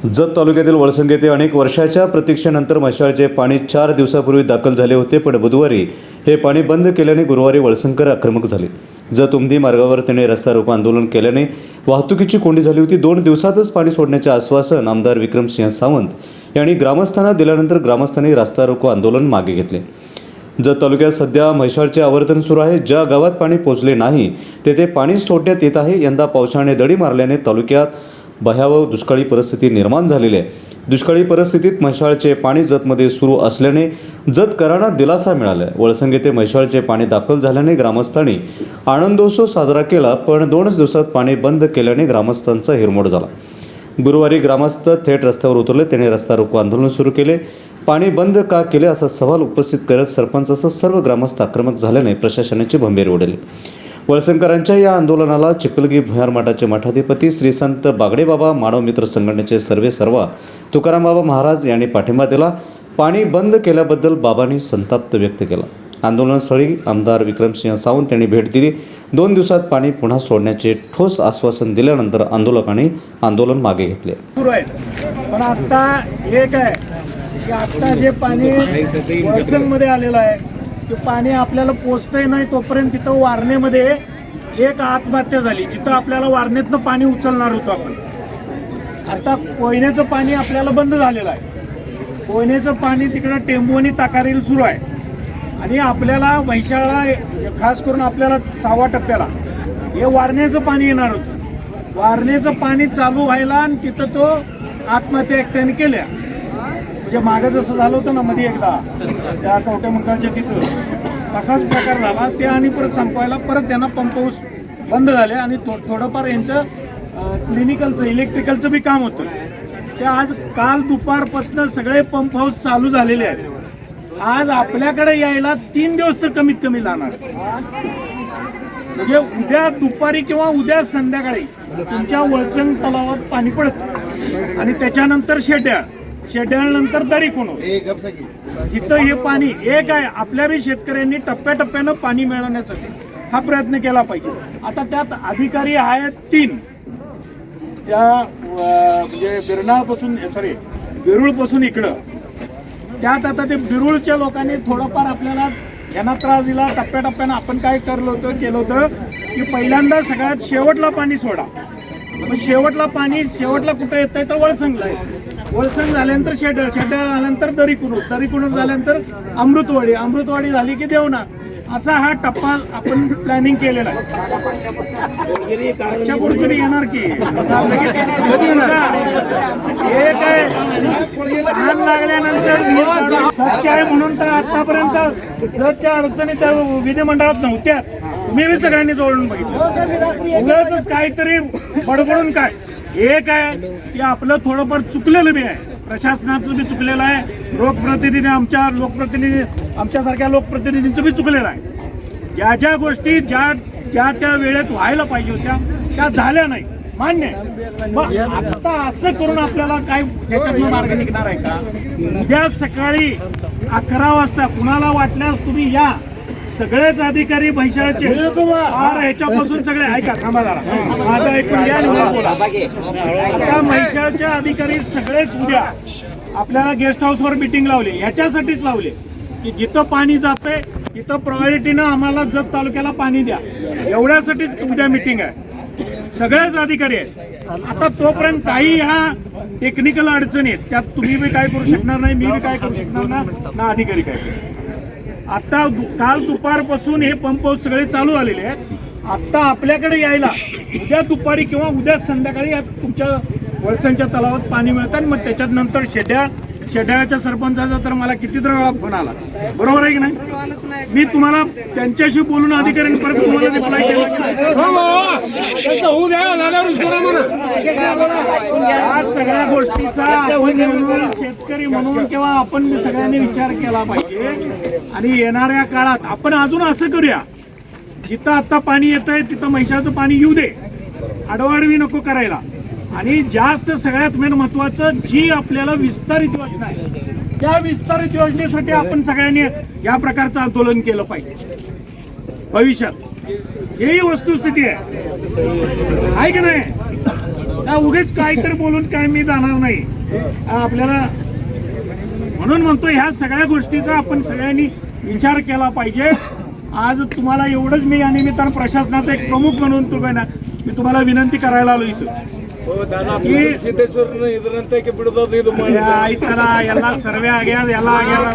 जत तालुक्यातील वळसंग येथे अनेक वर्षाच्या प्रतीक्षेनंतर मशाळचे पाणी 4 दिवसापूर्वी दाखल झाले होते, पण बुधवारी हे पाणी बंद केल्याने गुरुवारी वळसंगकर आक्रमक झाले. जत उमदी मार्गावर त्याने रस्ता रोको आंदोलन केल्याने वाहतुकीची कोंडी झाली होती. 2 दिवसातच पाणी सोडण्याचे आश्वासन आमदार विक्रमसिंह सावंत यांनी ग्रामस्थांना दिल्यानंतर ग्रामस्थांनी रस्ता रोको आंदोलन मागे घेतले. जत तालुक्यात सध्या म्हैसाळचे आवर्तन सुरू आहे. ज्या गावात पाणी पोहोचले नाही तेथे पाणी सोडण्यात येत आहे. यंदा पावसाने दडी मारल्याने तालुक्यात भयावह दुष्काळी परिस्थिती निर्माण झालेली आहे. दुष्काळी परिस्थितीत म्हैसाळचे पाणी जतमध्ये सुरू असल्याने जतकरांना दिलासा मिळाला. वळसंग येथे म्हैसाळचे पाणी दाखल झाल्याने ग्रामस्थांनी आनंदोत्सव साजरा केला, पण 2 दिवसात पाणी बंद केल्याने ग्रामस्थांचा हिरमोड झाला. गुरुवारी ग्रामस्थ थेट रस्त्यावर उतरले. त्याने रस्ता रोको आंदोलन सुरू केले. पाणी बंद का केले असा सवाल उपस्थित करत सरपंचासह सर्व ग्रामस्थ आक्रमक झाल्याने प्रशासनाची भंबीर उडाली. वळसंगकरांच्या या आंदोलनाला चिखलगी भुयार मठाचे मठाधिपती श्री संत बागडेबाबा मानव मित्र संघटनेचे सर्वेसर्वा तुकारामबाबा महाराज यांनी पाठिंबा दिला. पाणी बंद केल्याबद्दल बाबांनी संताप व्यक्त केला. आंदोलनस्थळी आमदार विक्रमसिंह सावंत यांनी भेट दिली. 2 दिवसात पाणी पुन्हा सोडण्याचे ठोस आश्वासन दिल्यानंतर आंदोलकांनी आंदोलन मागे घेतले. पण आता एक आहे की आता जे पाणी वळसंगमध्ये आलेलं आहे ते पाणी आपल्याला पोचतही नाही, तोपर्यंत तिथं वारणेमध्ये एक आत्महत्या झाली, जिथं आपल्याला वारणेतनं पाणी उचलणार होतं आपण. आता कोयनेचं पाणी आपल्याला बंद झालेलं आहे. कोयनेचं पाणी तिकडं टेंबू आणि ताकारील सुरू आहे आणि आपल्याला म्हैसाळला खास करून आपल्याला 6व्या टप्प्याला हे वारणेचं पाणी येणार होतं. वारणेचं पाणी चालू व्हायला आणि तिथं तो आत्महत्या एकट्याने केल्या. म्हणजे मागं जसं झालं होतं ना मध्ये एकदा त्या कवटे मंकाळच्या तिथं तसाच प्रकार झाला. ते आणि परत संपवायला परत त्यांना पंप हाऊस बंद झाले आणि थोडंफार यांचं क्लिनिकलचं इलेक्ट्रिकलचं बी काम होतं. ते आज काल दुपारपासून सगळे पंप हाऊस चालू झालेले आहेत. आज आपल्याकडे यायला 3 दिवस तर कमीत कमी लागणार. म्हणजे उद्या दुपारी किंवा उद्या संध्याकाळी तुमच्या वळसंग तलावात पाणी पडतं आणि त्याच्यानंतर शेड्यानंतर दरी कोणो इथं हे पाणी एक आहे. आपल्या बी शेतकऱ्यांनी टप्प्याटप्प्यानं पाणी मिळवण्यासाठी हा प्रयत्न केला पाहिजे. आता त्यात अधिकारी आहेत 3 त्या म्हणजे बिरुळपासून इकडं. त्यात आता ते बिरुळच्या लोकांनी थोडंफार आपल्याला यांना त्रास दिला. टप्प्याटप्प्यानं आपण काय केलं होतं की पहिल्यांदा सगळ्यात शेवटला पाणी सोडा. पण शेवटला कुठं येत आहे तर वळसंगला आहे. वळसंग झाल्यानंतर शेड्याळ झाल्यानंतर दरीकुणूर झाल्यानंतर अमृतवाडी झाली की देवना. असा हा टप्पा आपण प्लॅनिंग केलेला आहे. येणार की लहान लागल्यानंतर सत्य आहे म्हणून तर आतापर्यंत जरच्या अडचणी त्या विधिमंडळात नव्हत्याच. तुम्ही बी सगळ्यांनी जोडून बघितलं. उगाच काहीतरी बडबडून काय एक आहे की आपलं थोडंफार चुकलेलं बी आहे. प्रशासनाचं बी चुकलेलं आहे. आमच्यासारख्या लोकप्रतिनिधींचं बी चुकलेलं आहे. ज्या गोष्टी ज्या त्या वेळेत व्हायला पाहिजे होत्या त्या झाल्या नाही, मान्य आहे. मग आता असं करून आपल्याला काय त्याच्यातून मार्ग निघणार आहे का? उद्या सकाळी 11 वाजता कुणाला वाटल्यास तुम्ही या. सगळेच अधिकारी म्हैसाळचे ह्याच्यापासून सगळे ऐका, थांबा जरा माझं ऐकून घ्या. आता म्हैसाळचे अधिकारी सगळेच उद्या आपल्याला गेस्ट हाऊसवर मिटिंग लावली. ह्याच्यासाठीच लावली की जिथं पाणी जातंय तिथं प्रायोरिटीनं आम्हाला जत तालुक्याला पाणी द्या, एवढ्यासाठीच उद्या मिटिंग आहे. सगळेच अधिकारी आहेत. आता तोपर्यंत काही ह्या टेक्निकल अडचणी आहेत त्यात तुम्ही बी काय करू शकणार नाही, मी बी काय करू शकणार ना अधिकारी काय. आता काल दुपारपासून हे पंप हाऊस सगळे चालू झालेले आहेत. आता आपल्याकडे यायला उद्या दुपारी किंवा उद्या संध्याकाळी तुमच्या वळसंगच्या तलावात पाणी मिळतं. मग त्याच्यात नंतर शेड्याळ्याच्या सरपंचाचा तर मला कितीतरी वेळा फोन आला, बरोबर आहे की नाही? मी तुम्हाला त्यांच्याशी बोलून अधिकाऱ्यांनी परत तुम्हाला रिप्लाय केला. या सगळ्या गोष्टीचा आपण शेतकरी म्हणून किंवा आपण सगळ्यांनी विचार केला पाहिजे. आणि येणाऱ्या काळात आपण अजून असं करूया, जिथं आता पाणी येतंय तिथं म्हैसाळचं पाणी येऊ दे, आडवाडवी नको करायला. आणि जास्त सगळ्यात मेन महत्वाचं जी आपल्याला विस्तारित योजना आहे त्या विस्तारित योजनेसाठी आपण सगळ्यांनी या प्रकारचं आंदोलन केलं पाहिजे भविष्यात. ही वस्तुस्थिती आहे की नाही? उगीच काहीतरी बोलून काय मी जाणार नाही. आपल्याला म्हणून म्हणतो ह्या सगळ्या गोष्टीचा आपण सगळ्यांनी विचार केला पाहिजे. आज तुम्हाला एवढंच मी या निमित्तानं प्रशासनाचा एक प्रमुख म्हणून मी तुम्हाला विनंती करायला आलो इथं ಎಲ್ಲ ಸರ್ವೆ ಆಗ್ಯಾದ ಎಲ್ಲ ಆಗ್ಯಾದ